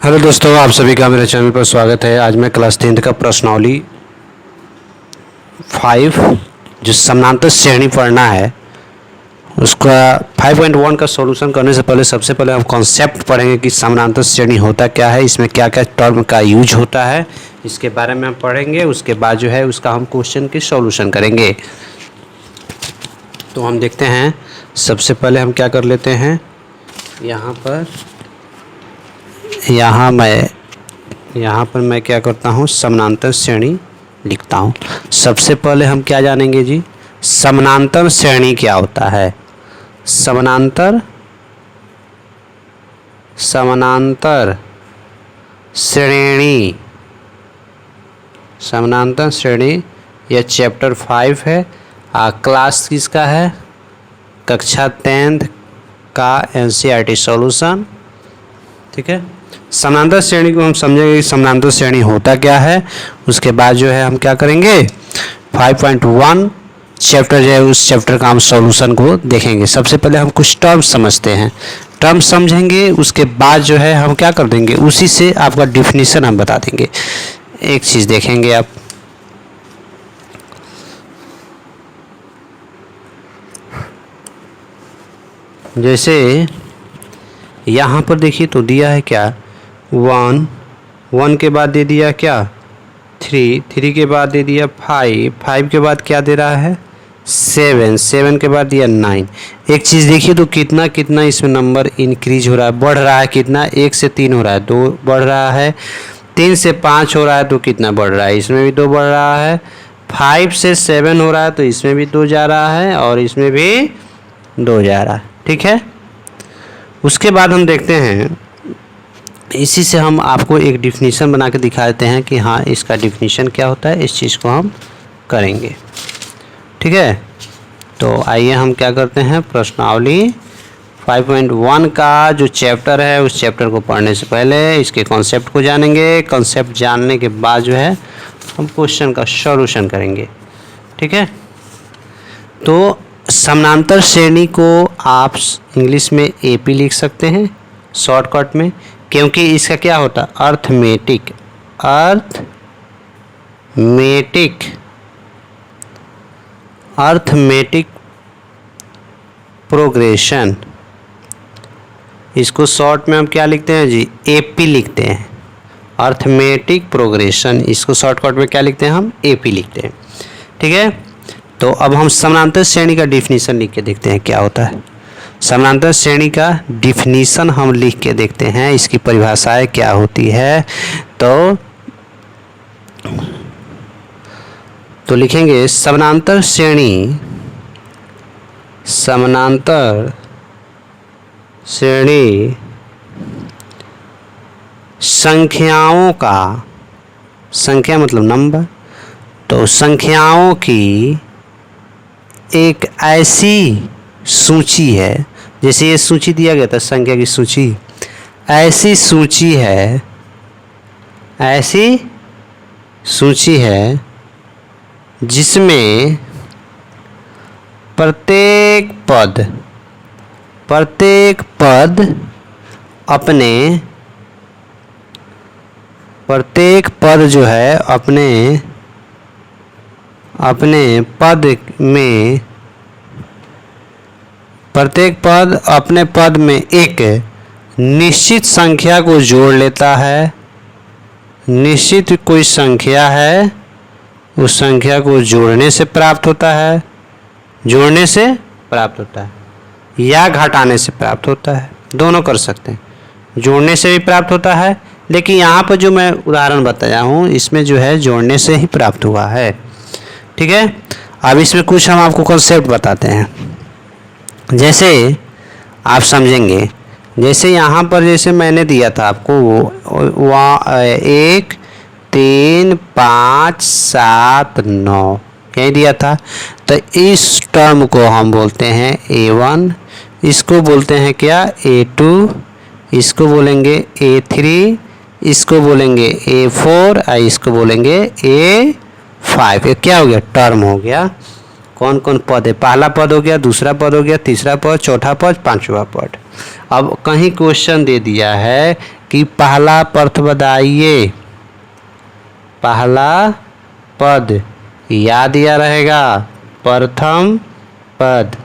Hello दोस्तों, आप सभी का मेरे चैनल पर स्वागत है। आज मैं क्लास 10th का प्रश्नावली 5 जो समानांतर श्रेणी पढ़ना है उसका 5.1 का सॉल्यूशन करने से पहले सबसे पहले हम कॉन्सेप्ट पढ़ेंगे कि समानांतर श्रेणी होता क्या है, इसमें क्या क्या टर्म का यूज होता है, इसके बारे में हम पढ़ेंगे। उसके बाद जो है उसका हम क्वेश्चन के सॉल्यूशन करेंगे। तो हम देखते हैं, सबसे पहले हम क्या कर लेते हैं, यहाँ पर मैं क्या करता हूँ, समानांतर श्रेणी लिखता हूँ। सबसे पहले हम क्या जानेंगे जी, समानांतर श्रेणी क्या होता है। समानांतर श्रेणी यह चैप्टर 5 है। क्लास किसका है, कक्षा 10th का NCERT सॉल्यूशन। ठीक है, समानांतर श्रेणी को हम समझेंगे कि समानांतर श्रेणी होता क्या है। उसके बाद जो है हम क्या करेंगे, 5.1 चैप्टर जो है उस चैप्टर का हम सॉल्यूशन को देखेंगे। सबसे पहले हम कुछ टर्म समझते हैं, टर्म समझेंगे। उसके बाद जो है हम क्या कर देंगे, उसी से आपका डिफिनीशन हम बता देंगे। एक चीज़ देखेंगे आप, जैसे यहाँ पर देखिए तो दिया है क्या, 1 के बाद दे दिया क्या 3 के बाद दे दिया 5 के बाद क्या दे रहा है 7 के बाद दिया 9। एक चीज़ देखिए तो कितना कितना इसमें नंबर इंक्रीज हो रहा है, बढ़ रहा है। कितना, 1 से 3 हो रहा है, 2 बढ़ रहा है, 3 से 5 हो रहा है तो कितना बढ़ रहा है, इसमें भी 2 बढ़ रहा है। 5 से 7 हो रहा है तो इसमें भी 2 जा रहा है और इसमें भी 2 जा रहा है। ठीक है, उसके बाद हम देखते हैं, इसी से हम आपको एक डिफिनीशन बना के दिखा देते हैं कि हाँ इसका डिफिनीशन क्या होता है। इस चीज़ को हम करेंगे। ठीक है, तो आइए हम क्या करते हैं, प्रश्नावली 5.1 का जो चैप्टर है उस चैप्टर को पढ़ने से पहले इसके कॉन्सेप्ट को जानेंगे। कॉन्सेप्ट जानने के बाद जो है हम क्वेश्चन का सॉल्यूशन करेंगे। ठीक है, तो समानांतर श्रेणी को आप इंग्लिश में AP लिख सकते हैं शॉर्टकट में, क्योंकि इसका क्या होता है, अर्थमेटिक प्रोग्रेशन। इसको शॉर्ट में हम क्या लिखते हैं जी, AP लिखते हैं, अर्थमेटिक प्रोग्रेशन। इसको शॉर्टकट में क्या लिखते हैं, हम AP लिखते हैं। ठीक है, तो अब हम समानांतर श्रेणी का डिफिनीशन लिख के देखते हैं क्या होता है। समानांतर श्रेणी का डिफिनीशन हम लिख के देखते हैं, इसकी परिभाषाएं क्या होती है। तो लिखेंगे, समानांतर श्रेणी संख्याओं का, संख्या मतलब नंबर, तो संख्याओं की एक ऐसी सूची है, जैसे ये सूची दिया गया था संख्या की सूची, ऐसी सूची है जिसमें प्रत्येक पद जो है अपने पद में एक निश्चित संख्या को जोड़ लेता है। निश्चित कोई संख्या है, उस संख्या को जोड़ने से प्राप्त होता है, या घटाने से प्राप्त होता है। दोनों कर सकते हैं, जोड़ने से भी प्राप्त होता है, लेकिन यहाँ पर जो मैं उदाहरण बताया हूँ इसमें जो है जोड़ने से ही प्राप्त हुआ है। ठीक है, अब इसमें कुछ हम आपको कॉन्सेप्ट बताते हैं, जैसे आप समझेंगे। जैसे यहाँ पर जैसे मैंने दिया था आपको, वो 1 3 5 7 9 यही दिया था। तो इस टर्म को हम बोलते हैं A1, इसको बोलते हैं क्या A2, इसको बोलेंगे A3, इसको बोलेंगे A4 और इसको बोलेंगे A5। ये क्या हो गया, टर्म हो गया। कौन कौन पद है, पहला पद हो गया, दूसरा पद हो गया, तीसरा पद, चौथा पद, पांचवा पद। अब कहीं क्वेश्चन दे दिया है कि पहला पद बताइए, पहला पद याद या रहेगा प्रथम पद,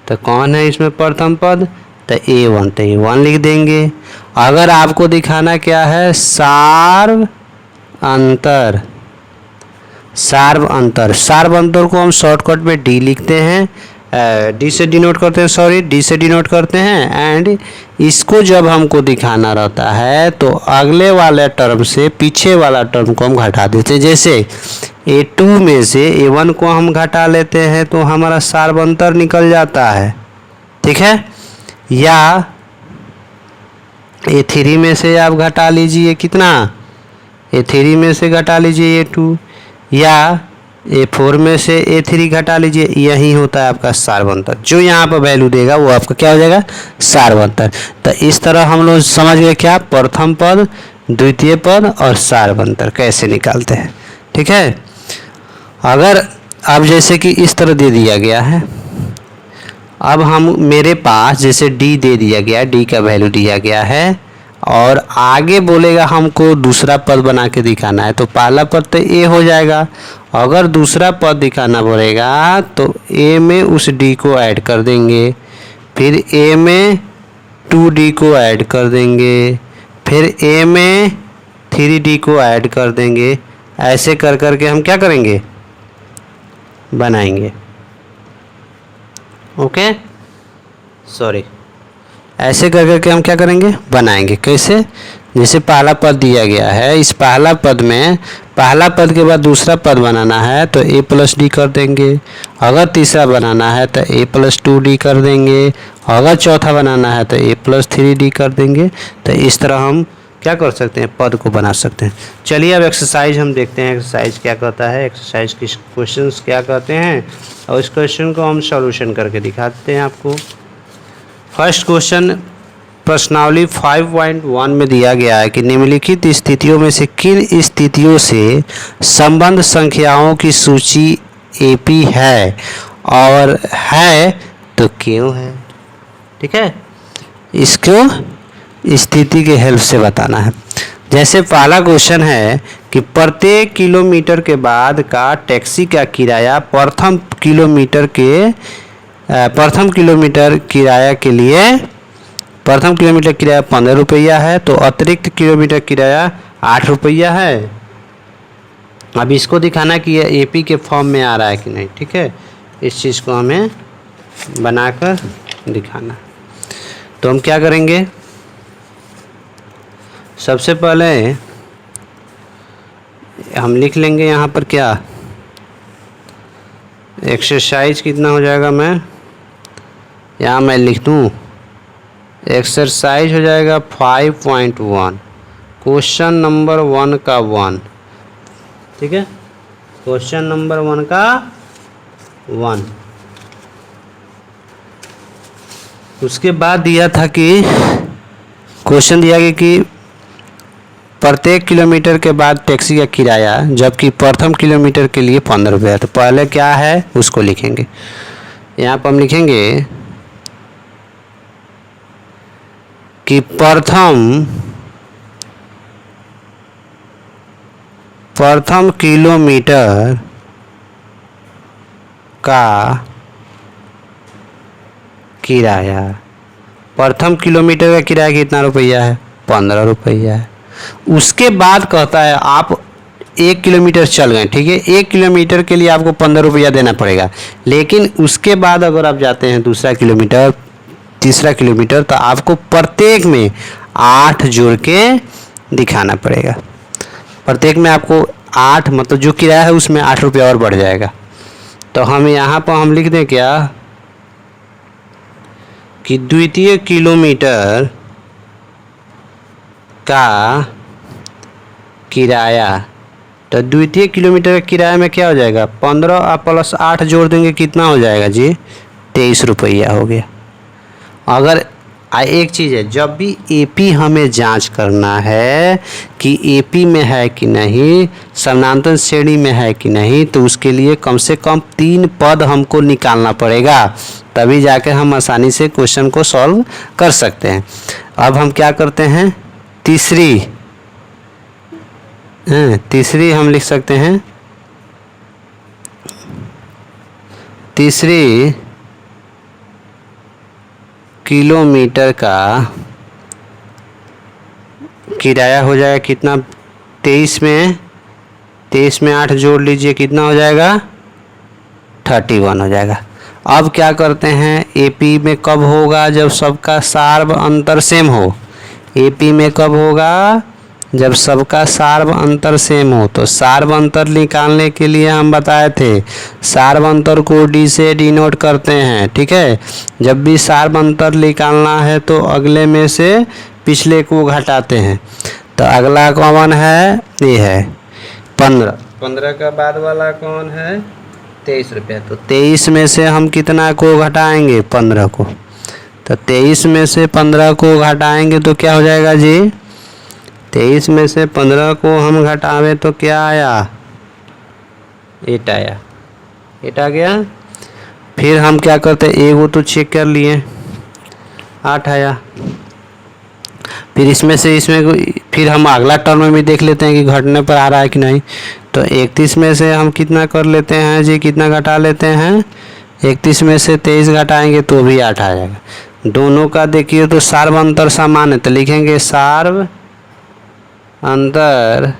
तो कौन है इसमें प्रथम पद, तो A1, तो A1 लिख देंगे। अगर आपको दिखाना क्या है, सार्व अंतर, सार्व अंतर, सार्व अंतर को हम शॉर्टकट में D लिखते हैं, डी से डिनोट करते हैं, सॉरी डी से डिनोट करते हैं। एंड इसको जब हमको दिखाना रहता है तो अगले वाले टर्म से पीछे वाला टर्म को हम घटा देते हैं। जैसे A2 में से A1 को हम घटा लेते हैं तो हमारा सार्वंतर निकल जाता है, ठीक है। या A3 में से आप घटा लीजिए, कितना, A3 में से घटा लीजिए A2, या A4 में से A3 घटा लीजिए, यही होता है आपका सार्वंतर। जो यहाँ पर वैल्यू देगा वो आपका क्या हो जाएगा, सार्वंतर। तो इस तरह हम लोग समझ गए क्या, प्रथम पद, द्वितीय पद और सार्वंतर कैसे निकालते हैं, ठीक है। अगर अब जैसे कि इस तरह दे दिया गया है, अब हम मेरे पास जैसे D दे दिया गया, D का वैल्यू दिया गया है और आगे बोलेगा हमको दूसरा पद बना के दिखाना है, तो पहला पद तो A हो जाएगा। अगर दूसरा पद दिखाना पड़ेगा तो A में उस D को ऐड कर देंगे, फिर A में 2D को ऐड कर देंगे, फिर A में 3D को ऐड कर देंगे। ऐसे कर करके हम क्या करेंगे, बनाएंगे, ओके, सॉरी, ऐसे कर करके हम क्या करेंगे, बनाएंगे। कैसे, जैसे पहला पद दिया गया है, इस पहला पद में पहला पद के बाद दूसरा पद बनाना है तो A प्लस D कर देंगे। अगर तीसरा बनाना है तो A प्लस 2D कर देंगे। अगर चौथा बनाना है तो A प्लस 3D कर देंगे। तो इस तरह हम क्या कर सकते हैं, पद को बना सकते हैं। चलिए अब एक्सरसाइज हम देखते हैं, एक्सरसाइज क्या कहता है, एक्सरसाइज के क्वेश्चंस क्या कहते हैं और इस क्वेश्चन को हम सॉल्यूशन करके दिखाते हैं आपको। फर्स्ट क्वेश्चन प्रश्नावली 5.1 में दिया गया है कि निम्नलिखित स्थितियों में से किन स्थितियों से संबंध संख्याओं की सूची AP है और है तो क्यों है, ठीक है। इसको स्थिति के हेल्प से बताना है। जैसे पहला क्वेश्चन है कि प्रत्येक किलोमीटर के बाद का टैक्सी का किराया प्रथम किलोमीटर किराया के लिए प्रथम किलोमीटर किराया 15 रुपया है, तो अतिरिक्त किलोमीटर किराया 8 रुपया है। अब इसको दिखाना कि ये AP के फॉर्म में आ रहा है कि नहीं, ठीक है। इस चीज़ को हमें बनाकर दिखाना। तो हम क्या करेंगे, सबसे पहले हम लिख लेंगे यहाँ पर क्या, एक्सरसाइज कितना हो जाएगा, मैं यहाँ मैं लिख दूँ, एक्सरसाइज हो जाएगा 5.1, क्वेश्चन नंबर 1 का 1, ठीक है। क्वेश्चन नंबर 1 का 1। उसके बाद दिया था कि क्वेश्चन दिया गया कि प्रत्येक किलोमीटर के बाद टैक्सी का किराया, जबकि प्रथम किलोमीटर के लिए 15 रुपये है। तो पहले क्या है उसको लिखेंगे। यहाँ पर हम लिखेंगे कि प्रथम किलोमीटर का किराया, प्रथम किलोमीटर का किराया कितना रुपया है, 15 रुपया है। उसके बाद कहता है आप 1 किलोमीटर चल गए, ठीक है, 1 किलोमीटर के लिए आपको 15 रुपया देना पड़ेगा। लेकिन उसके बाद अगर आप जाते हैं दूसरा किलोमीटर, तीसरा किलोमीटर, तो आपको प्रत्येक में 8 जोड़ के दिखाना पड़ेगा। प्रत्येक में आपको 8, मतलब जो किराया है उसमें 8 रुपया और बढ़ जाएगा। तो हम यहाँ पर हम लिख दें क्या कि द्वितीय किलोमीटर का किराया, तो द्वितीय किलोमीटर का किराया में क्या हो जाएगा, 15 प्लस 8 जोड़ देंगे कितना हो जाएगा जी, 23 रुपया हो गया। अगर एक चीज़ है, जब भी एपी हमें जांच करना है कि एपी में है कि नहीं, समानांतर श्रेणी में है कि नहीं, तो उसके लिए कम से कम 3 पद हमको निकालना पड़ेगा, तभी जाके हम आसानी से क्वेश्चन को सॉल्व कर सकते हैं। अब हम क्या करते हैं, तीसरी हम लिख सकते हैं, तीसरी किलोमीटर का किराया हो जाएगा कितना, 23 में 8 जोड़ लीजिए, कितना हो जाएगा, 31 हो जाएगा। अब क्या करते हैं, एपी में कब होगा, जब सबका सार्व अंतर सेम हो। एपी में कब होगा, जब सबका सार्व अंतर सेम हो। तो सार्व अंतर निकालने के लिए हम बताए थे, सार्व अंतर को डी से डिनोट करते हैं, ठीक है। जब भी सार्व अंतर निकालना है तो अगले में से पिछले को घटाते हैं। तो अगला कौन है, ये है 15 का बाद वाला कौन है, 23 रुपया। तो 23 में से हम कितना को घटाएंगे, 15 को। तो 23 में से 15 को घटाएंगे तो क्या हो जाएगा जी, 23 में से 15 को हम घटावे तो क्या आया, 8 आया, 8 आ गया। फिर हम क्या करते हैं, एगो तो चेक कर लिए, 8 आया। फिर इसमें से फिर हम अगला टर्म में भी देख लेते हैं कि घटने पर आ रहा है कि नहीं। तो 31 में से हम कितना कर लेते हैं जी, कितना घटा लेते हैं, 31 में से 23 घटाएंगे तो भी 8 आ जाएगा। दोनों का देखिए तो सार्व अंतर समान है, तो लिखेंगे सार्व अंतर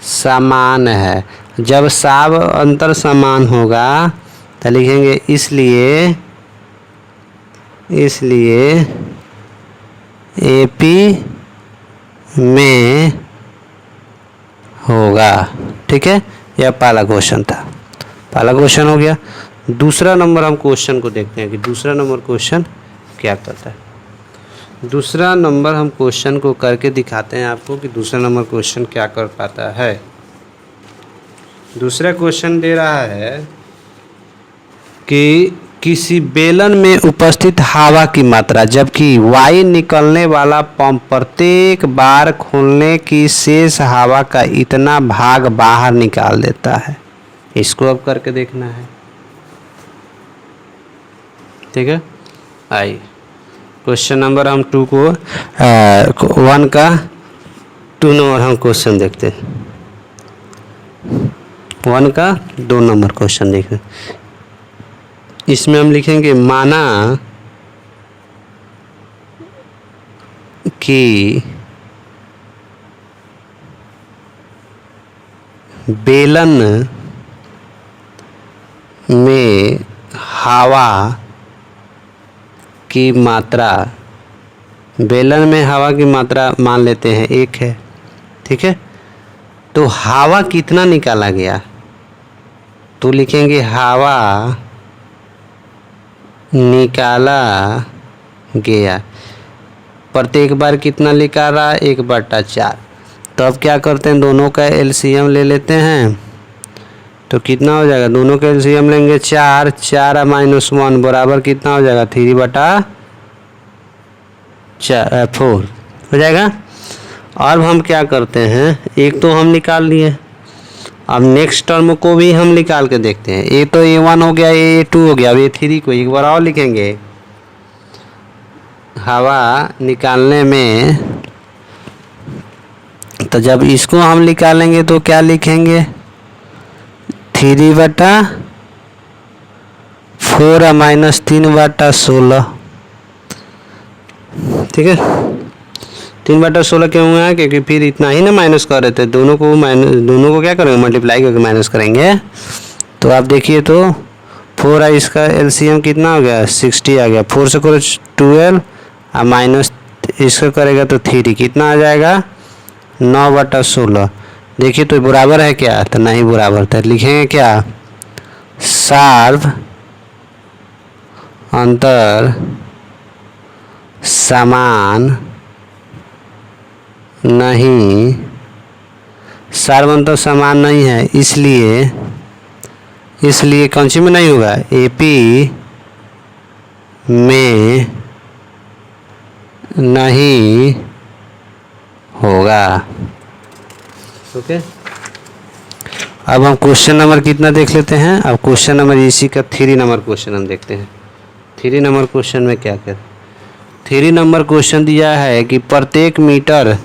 समान है। जब सार्व अंतर समान होगा तो लिखेंगे इसलिए एपी में होगा, ठीक है। यह पहला क्वेश्चन था, पहला क्वेश्चन हो गया। दूसरा नंबर हम क्वेश्चन को देखते हैं कि दूसरा नंबर क्वेश्चन क्या करता है। दूसरा नंबर हम क्वेश्चन को करके दिखाते हैं आपको कि दूसरा नंबर क्वेश्चन क्या कर पाता है। दूसरा क्वेश्चन दे रहा है कि किसी बेलन में उपस्थित हवा की मात्रा, जबकि वायु निकलने वाला पंप प्रत्येक बार खोलने की शेष हवा का इतना भाग बाहर निकाल देता है। इसको अब करके देखना है, ठीक है। आइए क्वेश्चन नंबर हम 2 को 1 का 2 नंबर हम क्वेश्चन देखते हैं। 1 का 2 नंबर क्वेश्चन देखते हैं। इसमें हम लिखेंगे, माना कि बेलन में हवा की मात्रा, बेलन में हवा की मात्रा मान लेते हैं 1 है, ठीक है। तो हवा कितना निकाला गया, तो लिखेंगे हवा निकाला गया, प्रत्येक बार कितना निकाला, 1/4। तो अब क्या करते हैं, दोनों का एलसीएम ले लेते हैं। तो कितना हो जाएगा, दोनों का एलसीएम लेंगे 4 -1 बराबर कितना हो जाएगा, 3/4 हो जाएगा। अब हम क्या करते हैं, एक तो हम निकाल लिए, अब नेक्स्ट टर्म को भी हम निकाल के देखते हैं। ये तो A1 हो गया, A2 हो गया, अब A3 को एक बार और लिखेंगे। हवा निकालने में, तो जब इसको हम निकालेंगे तो क्या लिखेंगे, 3/4 -3/16, ठीक है। 3/16 क्यों हुआ है, क्योंकि फिर इतना ही ना माइनस कर रहे थे, दोनों को क्या करेंगे, मल्टीप्लाई करके माइनस करेंगे। तो आप देखिए तो 4 है, इसका एलसीएम कितना हो गया, 60 आ गया। 4 से करो 12 और माइनस इसका करेगा तो 3, कितना आ जाएगा, 9/16। देखिए तो बराबर है क्या, तो नहीं बराबर, तो लिखेंगे क्या, सार्व अंतर समान नहीं, सार्व अंतर समान नहीं है, इसलिए इसलिए कौन सी में नहीं होगा, एपी में नहीं होगा। ओके, अब हम क्वेश्चन नंबर कितना देख लेते हैं। अब क्वेश्चन नंबर इसी का 3 नंबर क्वेश्चन हम देखते हैं। 3 नंबर क्वेश्चन में क्या कर, 3 नंबर क्वेश्चन दिया है कि प्रत्येक मीटर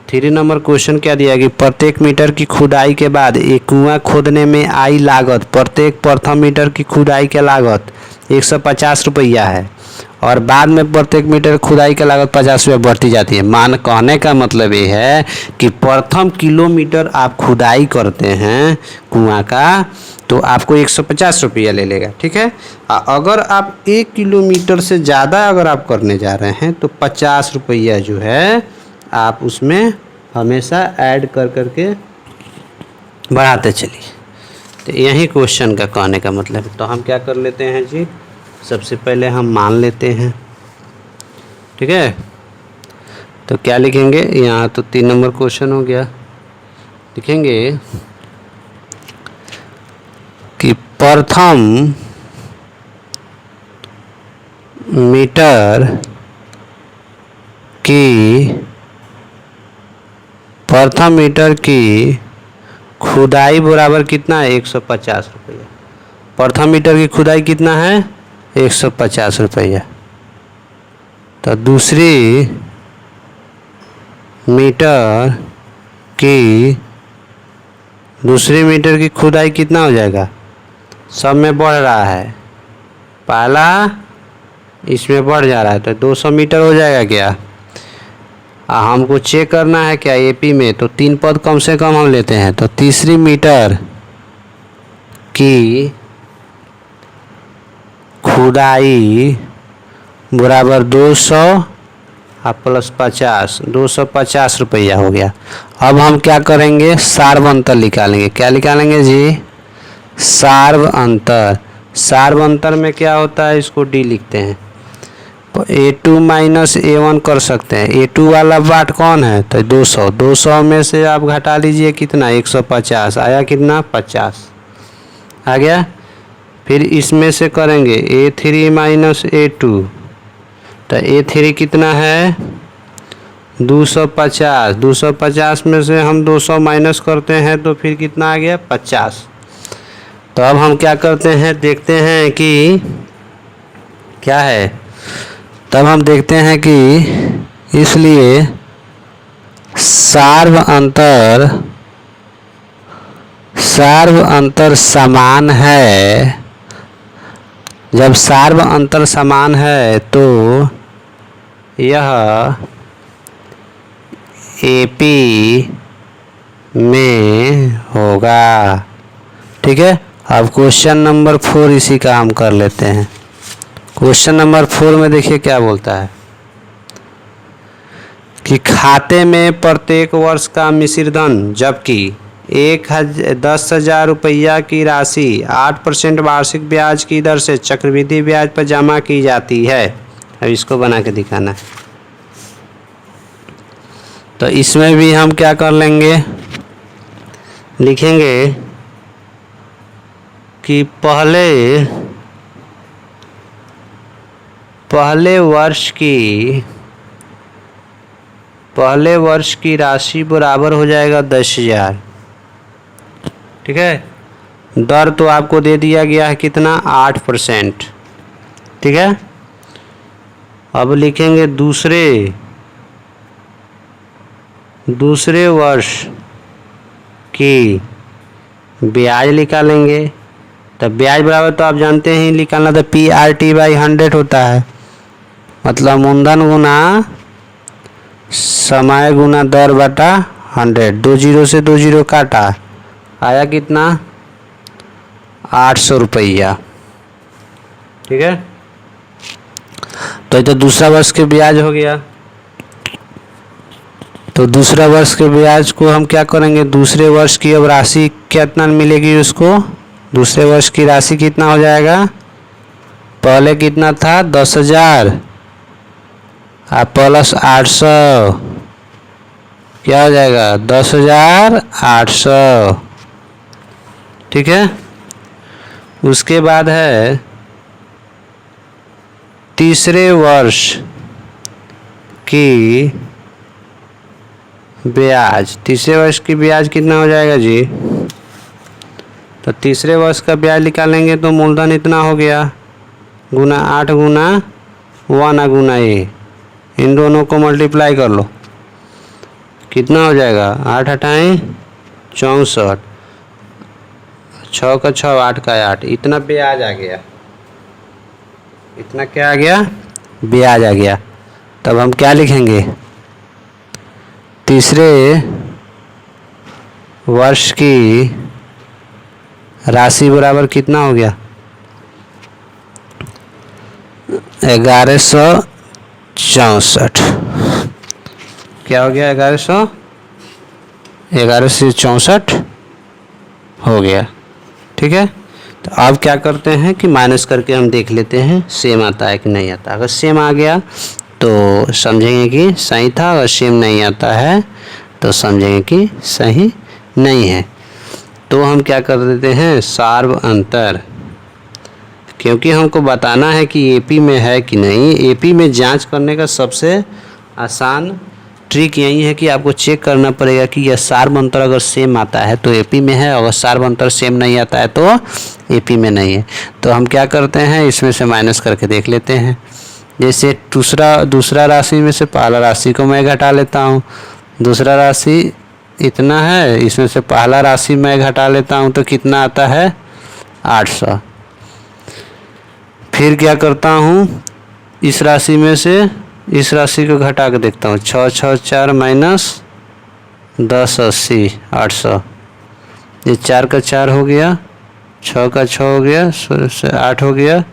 3 नंबर क्वेश्चन क्या दिया है कि प्रत्येक मीटर की खुदाई के बाद एक कुआं खोदने में आई लागत, प्रत्येक प्रथम मीटर की खुदाई की लागत 150 रुपया है और बाद में प्रत्येक मीटर खुदाई की लागत 50 रुपये बढ़ती जाती है। मान कहने का मतलब ये है कि प्रथम किलोमीटर आप खुदाई करते हैं कुआं का तो आपको 150 रुपया ले लेगा, ठीक है। अगर आप 1 किलोमीटर से ज़्यादा अगर आप करने जा रहे हैं तो 50 रुपया जो है आप उसमें हमेशा ऐड कर करके बढ़ाते चलिए। तो यही क्वेश्चन का कहने का मतलब है। तो हम क्या कर लेते हैं जी, सबसे पहले हम मान लेते हैं, ठीक है। तो क्या लिखेंगे यहाँ, तो 3 नंबर क्वेश्चन हो गया। लिखेंगे कि प्रथम मीटर की खुदाई बराबर कितना है, 150 रुपया। प्रथम मीटर की खुदाई कितना है, 150 रुपया। तो दूसरी मीटर की खुदाई कितना हो जाएगा, सब में बढ़ रहा है, पहला इसमें बढ़ जा रहा है तो 200 मीटर हो जाएगा क्या। हमको चेक करना है क्या एपी में, तो 3 पद कम से कम हम लेते हैं। तो तीसरी मीटर की खुदाई बराबर 200 प्लस 50, 250 रुपया हो गया। अब हम क्या करेंगे, सार्व अंतर निकालेंगे। क्या निकालेंगे जी, सार्व अंतर। सार्व अंतर में क्या होता है, इसको डी लिखते हैं। तो A2 माइनस A1 कर सकते हैं। A2 वाला बाट कौन है, तो 200। 200 में से आप घटा लीजिए कितना, 150 आया, कितना 50 आ गया। फिर इसमें से करेंगे A3 माइनस A2, तो A3 कितना है 250। 250 में से हम 200 माइनस करते हैं तो फिर कितना आ गया 50। तो अब हम क्या करते हैं, देखते हैं कि क्या है। तब हम देखते हैं कि इसलिए सार्व अंतर समान है। जब सार्व अंतर समान है तो यह एपी में होगा, ठीक है। अब क्वेश्चन नंबर 4 इसी का हम कर लेते हैं। क्वेश्चन नंबर 4 में देखिए क्या बोलता है कि खाते में प्रत्येक वर्ष का मिश्र धन जबकि 10,000 रुपया की राशि 8% वार्षिक ब्याज की दर से चक्रवृद्धि ब्याज पर जमा की जाती है। अब इसको बना के दिखाना है। तो इसमें भी हम क्या कर लेंगे, लिखेंगे कि पहले वर्ष की राशि बराबर हो जाएगा 10,000, ठीक है। दर तो आपको दे दिया गया है कितना 8%, ठीक है। अब लिखेंगे दूसरे वर्ष की ब्याज निकालेंगे। तो ब्याज बराबर तो आप जानते हैं निकालना, तो PRT/100 होता है, मतलब मूलधन गुना समय गुना दर बटा 100। 2 जीरो से 2 जीरो काटा, आया कितना 800 रुपया, ठीक है। तो ये तो दूसरा वर्ष के ब्याज हो गया। तो दूसरा वर्ष के ब्याज को हम क्या करेंगे, दूसरे वर्ष की अब राशि कितना मिलेगी उसको, दूसरे वर्ष की राशि कितना हो जाएगा, पहले कितना था 10,000 प्लस 800, क्या हो जाएगा 10,800, ठीक है। उसके बाद है तीसरे वर्ष की ब्याज। तीसरे वर्ष की ब्याज कितना हो जाएगा जी? तो तीसरे वर्ष का ब्याज निकालेंगे तो मूलधन इतना हो गया गुना 8 गुना 1 गुना ए, इन दोनों को मल्टीप्लाई कर लो, कितना हो जाएगा? 8 हटाएं 64, 6 का 6, 8 का 8, इतना ब्याज आ गया। इतना क्या आ गया? ब्याज आ गया। तब हम क्या लिखेंगे? तीसरे वर्ष की राशि बराबर कितना हो गया? 1164। क्या हो गया? 1164 हो गया। ठीक है, तो अब क्या करते हैं कि माइनस करके हम देख लेते हैं सेम आता है कि नहीं आता। अगर सेम आ गया तो समझेंगे कि सही था, अगर सेम नहीं आता है तो समझेंगे कि सही नहीं है। तो हम क्या कर देते हैं? सार्व अंतर, क्योंकि हमको बताना है कि एपी में है कि नहीं। एपी में जांच करने का सबसे आसान ट्रिक यही है कि आपको चेक करना पड़ेगा कि यह सार्व अंतर अगर सेम आता है तो एपी में है, अगर सार्व अंतर सेम नहीं आता है तो एपी में नहीं है। तो हम क्या करते हैं, इसमें से माइनस करके देख लेते हैं। जैसे दूसरा राशि में से पहला राशि को मैं घटा लेता हूँ। दूसरा राशि इतना है, इसमें से पहला राशि मैं घटा लेता हूँ तो कितना आता है? 800। फिर क्या करता हूँ, इस राशि में से इस राशि को घटा के देखता हूँ। 6 6 4 माइनस 10 80 800। ये 4 का 4 हो गया, 6 का 6 हो गया, 8 हो गया।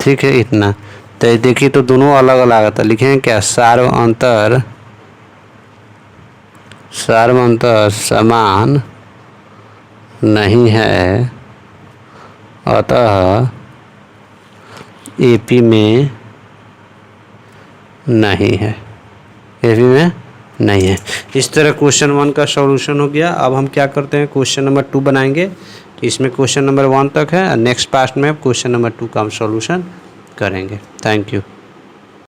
ठीक है, इतना। तो देखिए तो दोनों अलग अलग आता, लिखें क्या? सार्व अंतर समान नहीं है, अतः एपी में नहीं है। एपी में नहीं है। इस तरह क्वेश्चन 1 का सॉल्यूशन हो गया। अब हम क्या करते हैं, क्वेश्चन नंबर 2 बनाएंगे। इसमें क्वेश्चन नंबर 1 तक है, नेक्स्ट पार्ट में क्वेश्चन नंबर 2 का हम सॉल्यूशन करेंगे। Thank you.